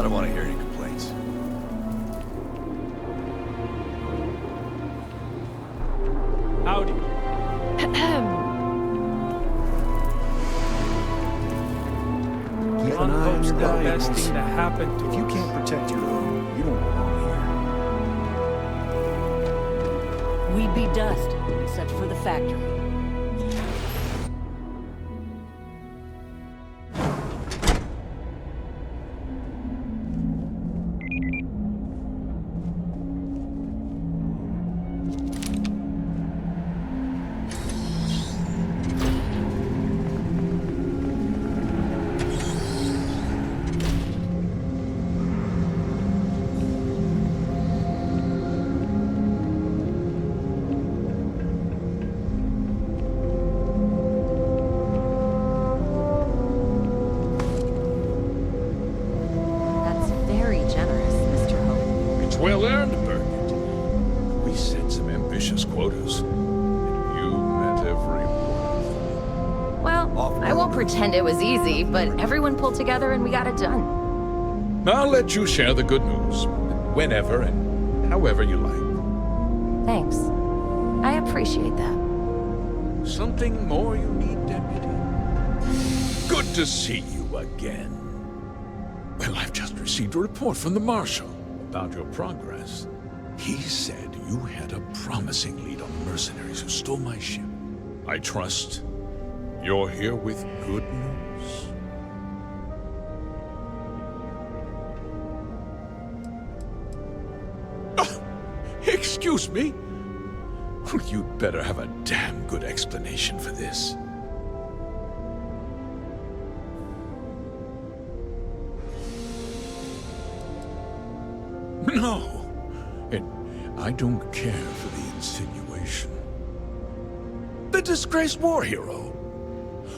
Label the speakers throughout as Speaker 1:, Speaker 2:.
Speaker 1: don't want to hear any complaints.
Speaker 2: Howdy.
Speaker 3: Keep an eye on
Speaker 2: Hope's
Speaker 3: your
Speaker 2: the best
Speaker 3: valuables.
Speaker 2: thing to happen to
Speaker 3: If you
Speaker 2: us.
Speaker 3: can't protect your own, you don't belong here.
Speaker 4: We'd be dust, except for the factory. That's very generous, Mr. Hope.
Speaker 5: It's well earned, Birgit. We set some ambitious quotas, and you met every one.
Speaker 4: Well, I won't pretend it was easy, but everyone pulled together and we got it done.
Speaker 5: I'll let you share the good news, whenever and however you like.
Speaker 4: Thanks. I appreciate that.
Speaker 5: Something more you need, Deputy? Good to see you again. Well, I've just received a report from the Marshal about your progress. He said you had a promising lead on the mercenaries who stole my ship. I trust you're here with good news. Excuse me? You'd better have a damn good explanation for this. No, and I don't care for the insinuation. The disgraced war hero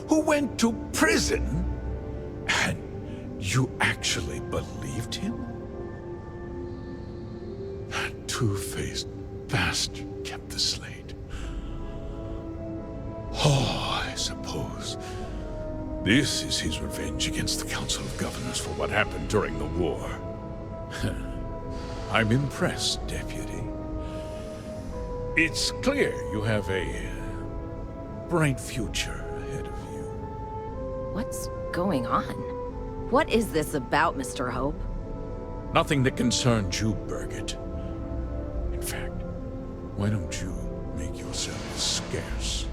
Speaker 5: who went to prison, and you actually believed him? That two-faced bastard kept the slate. Oh, I suppose this is his revenge against the Council of Governors for what happened during the war. I'm impressed, Deputy. It's clear you have a bright future ahead of you.
Speaker 4: What's going on? What is this about, Mr. Hope?
Speaker 5: Nothing that concerns you, Birgit. In fact, why don't you make yourself scarce?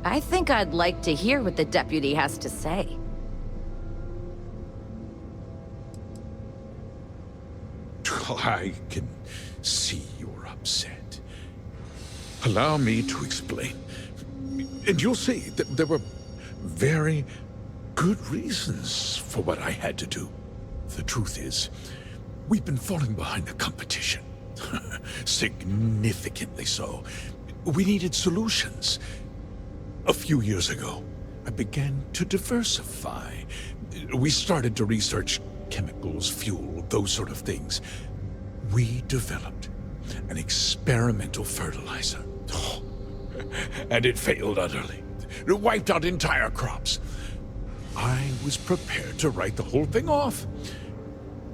Speaker 4: I think I'd like to hear what the deputy has to say.
Speaker 5: I can see you're upset. Allow me to explain. And you'll see that there were very good reasons for what I had to do. The truth is, we've been falling behind the competition. Significantly so. We needed solutions. A few years ago, I began to diversify. We started to research chemicals, fuel, those sort of things. We developed an experimental fertilizer. And it failed utterly. It wiped out entire crops. I was prepared to write the whole thing off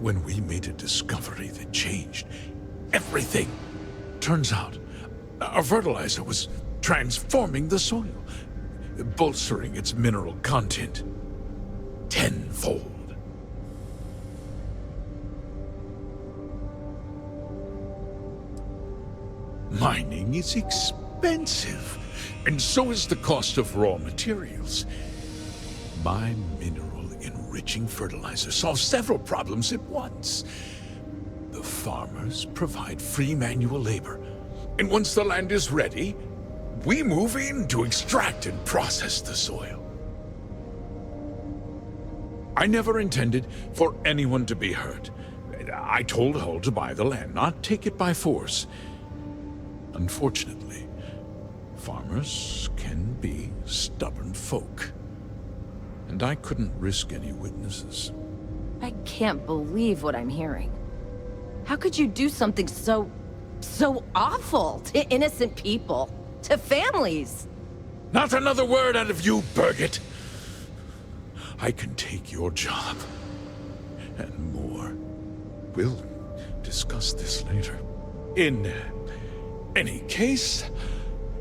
Speaker 5: when we made a discovery that changed everything. Turns out, our fertilizer was transforming the soil, bolstering its mineral content tenfold. Mining is expensive, and so is the cost of raw materials. My mineral-enriching fertilizer solves several problems at once. The farmers provide free manual labor, and once the land is ready, we move in to extract and process the soil. I never intended for anyone to be hurt. I told Hull to buy the land, not take it by force. Unfortunately, farmers can be stubborn folk, and I couldn't risk any witnesses.
Speaker 4: I can't believe what I'm hearing. How could you do something so awful to innocent people, to families?
Speaker 5: Not another word out of you, Birgit! I can take your job, and more. We'll discuss this later. In any case,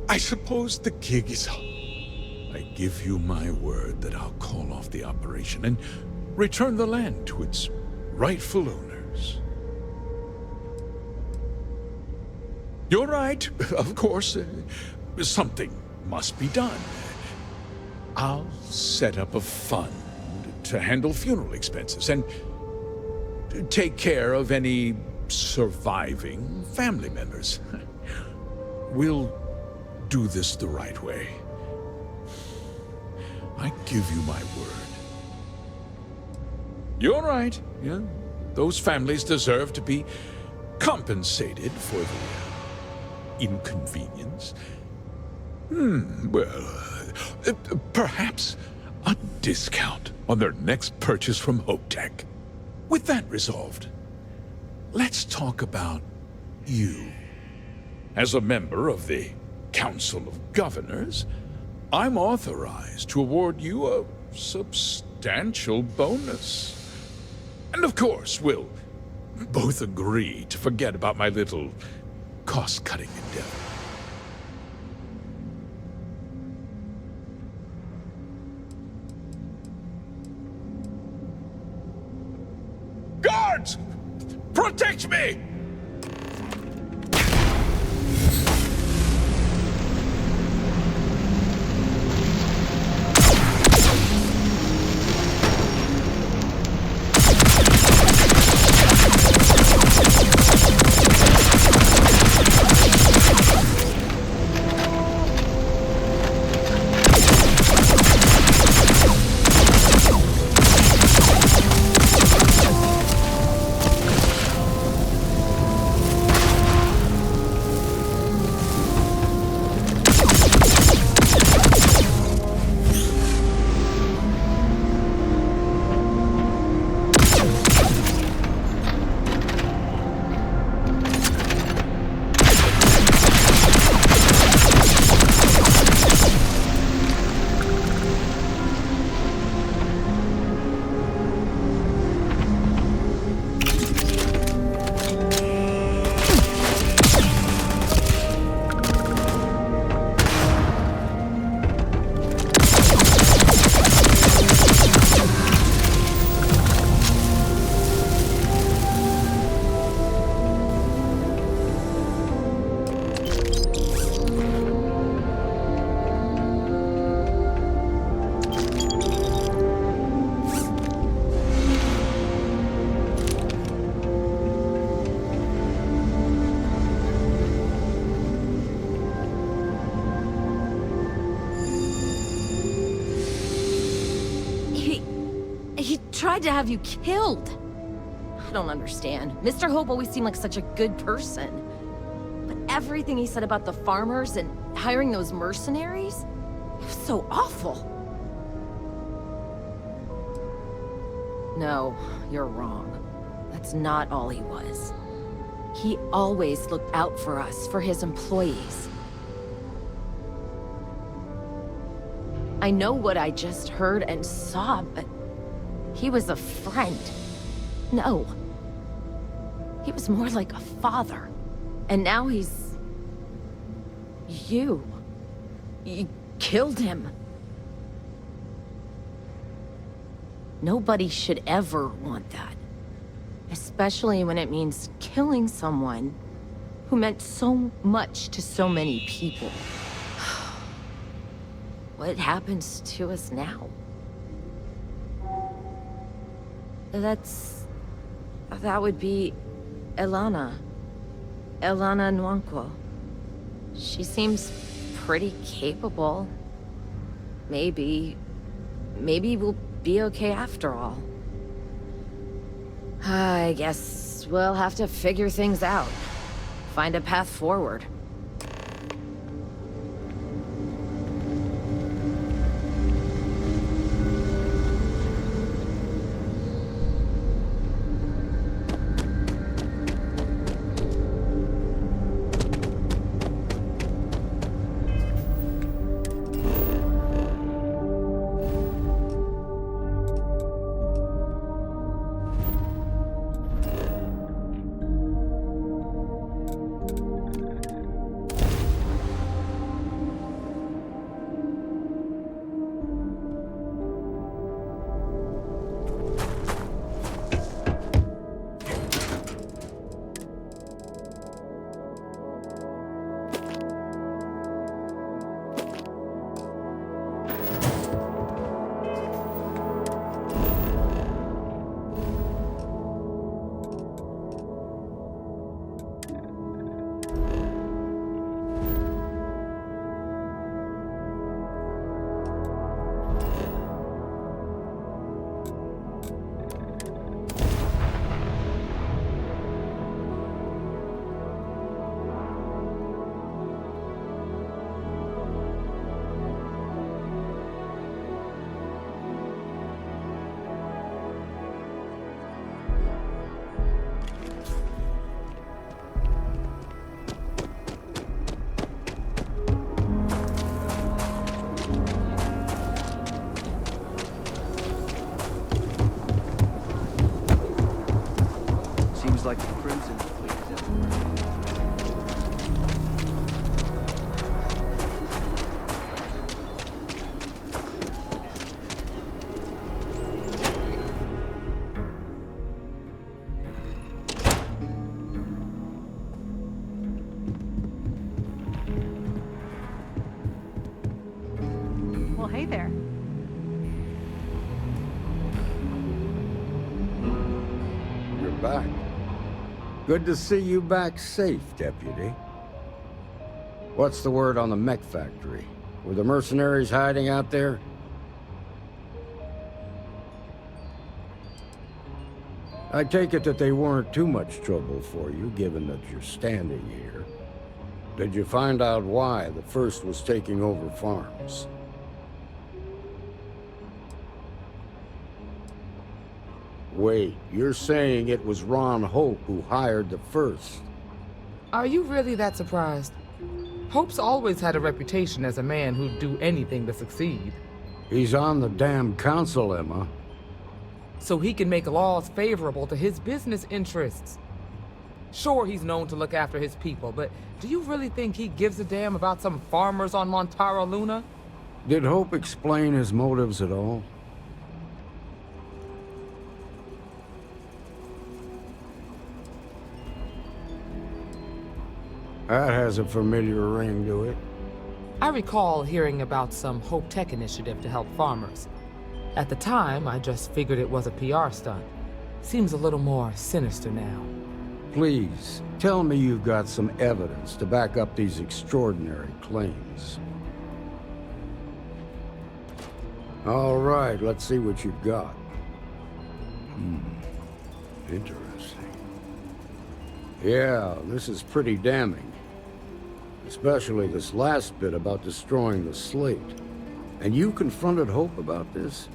Speaker 5: I suppose the gig is up. I give you my word that I'll call off the operation and return the land to its rightful owners. You're right, of course. Something must be done. I'll set up a fund to handle funeral expenses and take care of any surviving family members. We'll do this the right way. I give you my word. You're right. Yeah, those families deserve to be compensated for the inconvenience. Well, perhaps a discount on their next purchase from Hopetech. With that resolved, let's talk about you. As a member of the Council of Governors, I'm authorized to award you a substantial bonus. And of course, we'll both agree to forget about my little cost-cutting endeavor. Guards! Protect me!
Speaker 4: Tried to have you killed. I don't understand. Mr. Hope always seemed like such a good person. But everything he said about the farmers and hiring those mercenaries, it was so awful. No, you're wrong. That's not all he was. He always looked out for us, for his employees. I know what I just heard and saw, but he was a friend. No. He was more like a father. And now he's... You. You killed him. Nobody should ever want that. Especially when it means killing someone who meant so much to so many people. What happens to us now? That would be Elana. Elana Nwankwo. She seems pretty capable. Maybe we'll be okay after all. I guess we'll have to figure things out. Find a path forward.
Speaker 1: hey there.
Speaker 6: You're back. Good to see you back safe, Deputy. What's the word on the mech factory? Were the mercenaries hiding out there? I take it that they weren't too much trouble for you, given that you're standing here. Did you find out why the First was taking over farms? Wait, you're saying it was Ron Hope who hired the First?
Speaker 7: Are you really that surprised? Hope's always had a reputation as a man who'd do anything to succeed.
Speaker 6: He's on the damn council, Emma.
Speaker 7: So he can make laws favorable to his business interests. Sure, he's known to look after his people, but do you really think he gives a damn about some farmers on Montara Luna?
Speaker 6: Did Hope explain his motives at all? That has a familiar ring to it.
Speaker 7: I recall hearing about some Hopetech initiative to help farmers. At the time, I just figured it was a PR stunt. Seems a little more sinister now.
Speaker 6: Please, tell me you've got some evidence to back up these extraordinary claims. All right, let's see what you've got. Interesting. Yeah, this is pretty damning. Especially this last bit about destroying the slate. And you confronted Hope about this?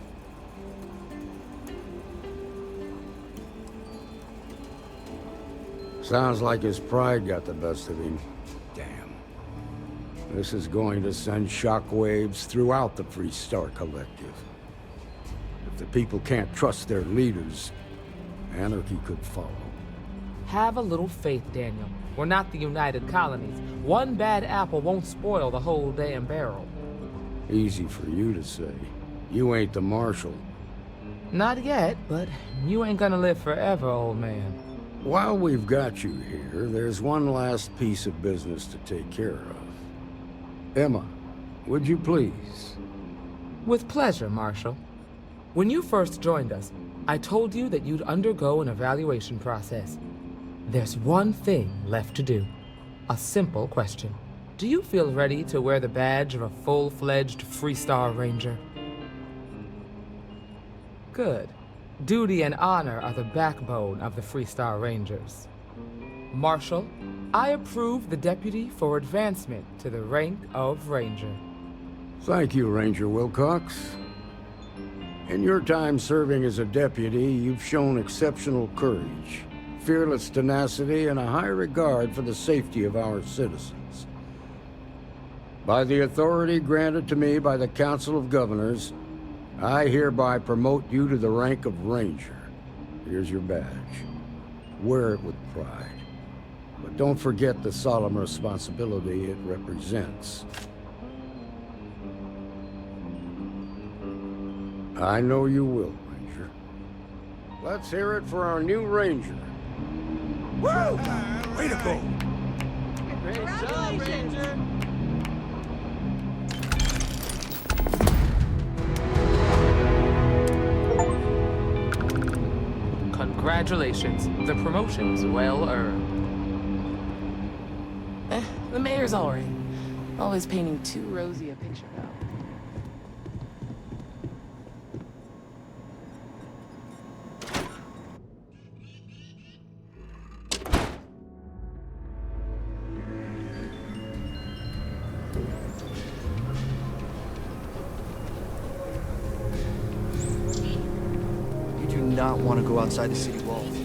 Speaker 6: Sounds like his pride got the best of him. Damn. This is going to send shockwaves throughout the Freestar Collective. If the people can't trust their leaders, anarchy could follow.
Speaker 7: Have a little faith, Daniel. We're not the United Colonies. One bad apple won't spoil the whole damn barrel.
Speaker 6: Easy for you to say. You ain't the Marshal.
Speaker 7: Not yet, but you ain't gonna live forever, old man.
Speaker 6: While we've got you here, there's one last piece of business to take care of. Emma, would you please?
Speaker 7: With pleasure, Marshal. When you first joined us, I told you that you'd undergo an evaluation process. There's one thing left to do. A simple question. Do you feel ready to wear the badge of a full-fledged Freestar Ranger? Good. Duty and honor are the backbone of the Freestar Rangers. Marshal, I approve the deputy for advancement to the rank of Ranger.
Speaker 6: Thank you, Ranger Wilcox. In your time serving as a deputy, you've shown exceptional courage, fearless tenacity, and a high regard for the safety of our citizens. By the authority granted to me by the Council of Governors, I hereby promote you to the rank of Ranger. Here's your badge. Wear it with pride. But don't forget the solemn responsibility it represents. I know you will, Ranger. Let's hear it for our new Ranger.
Speaker 3: Woo! Way to go!
Speaker 8: Great job, Ranger!
Speaker 7: Congratulations. The promotion's well earned.
Speaker 8: The mayor's alright. Always painting too rosy a picture, though.
Speaker 9: Not want to go outside the city walls.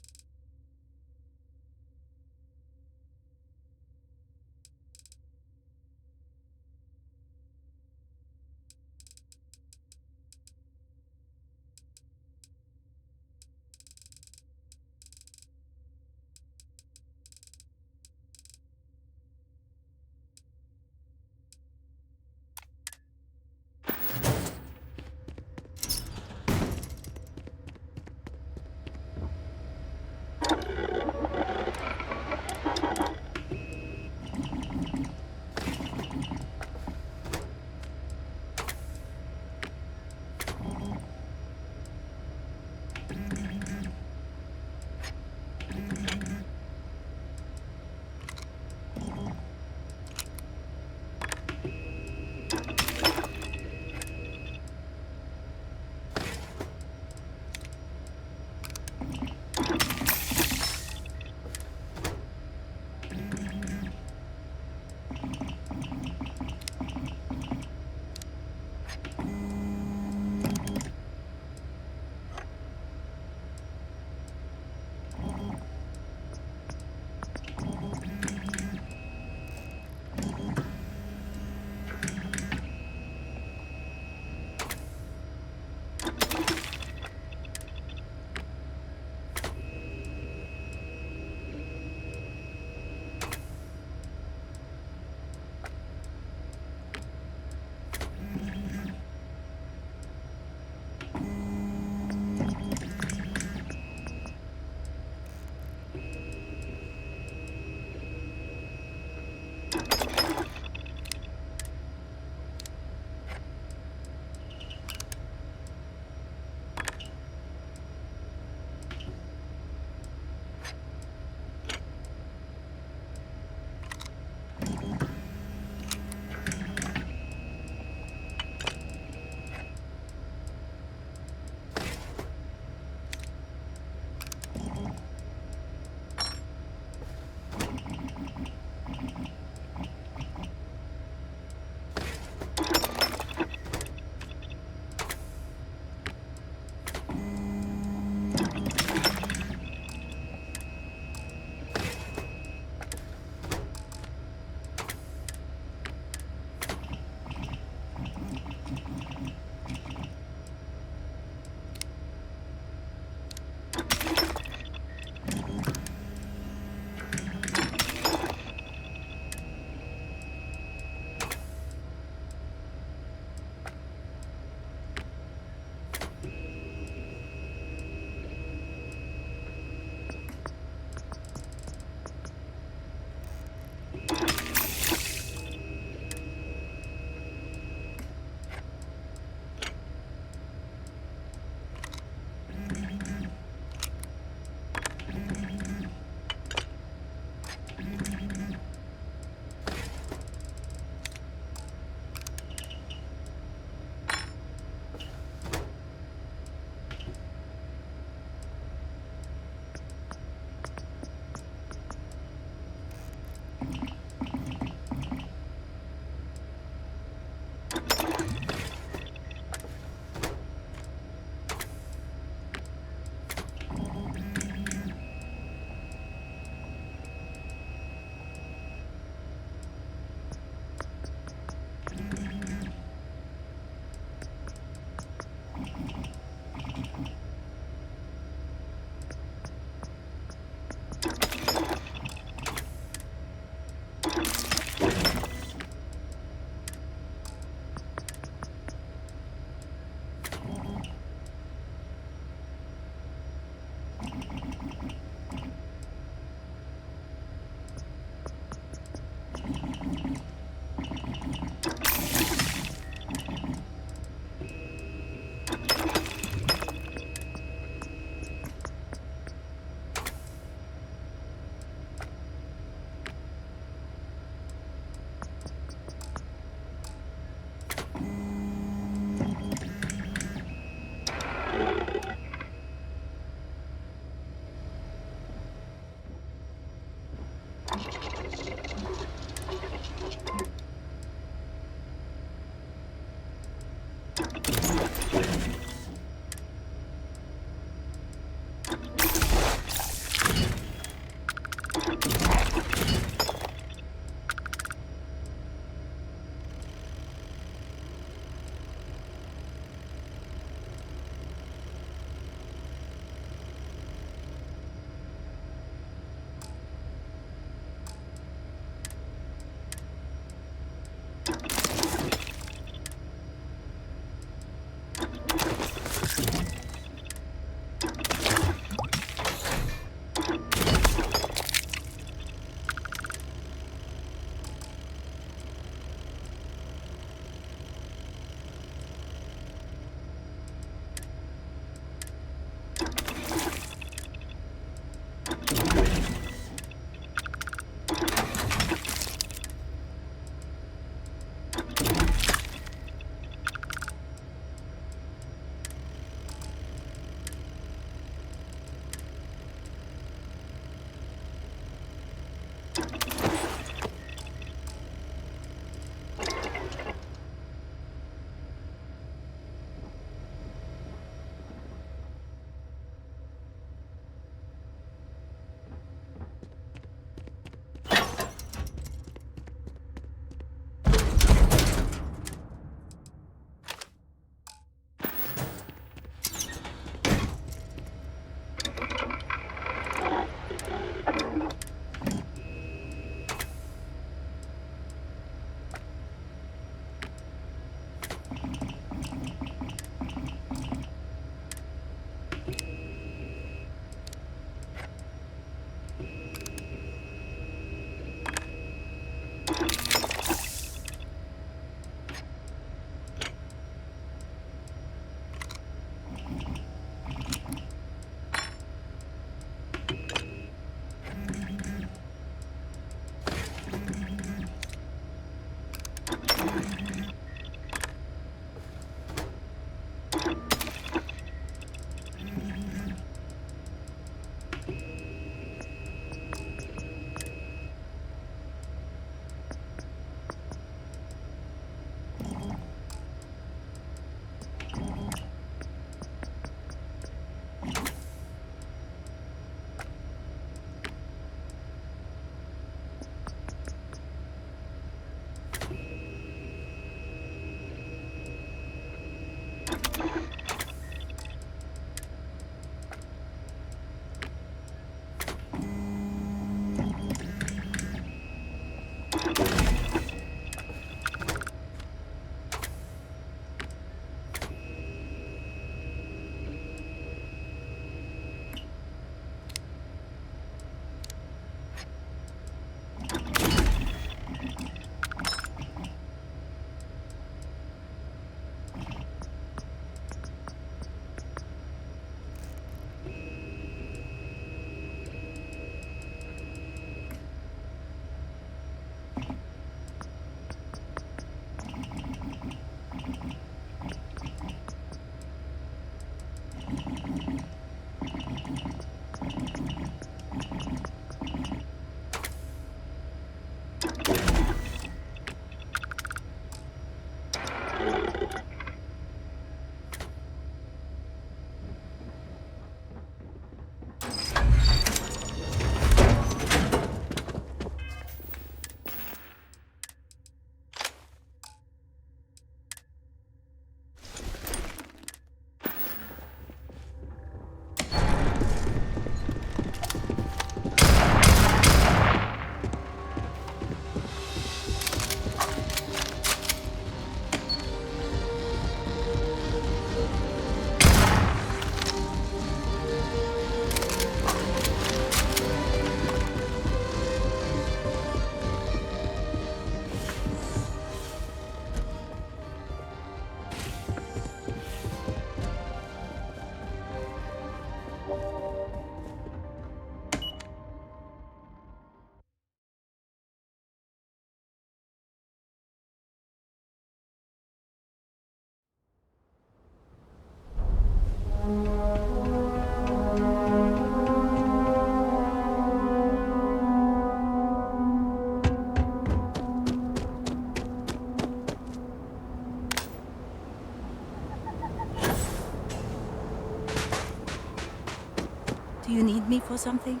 Speaker 1: Do you need me for something?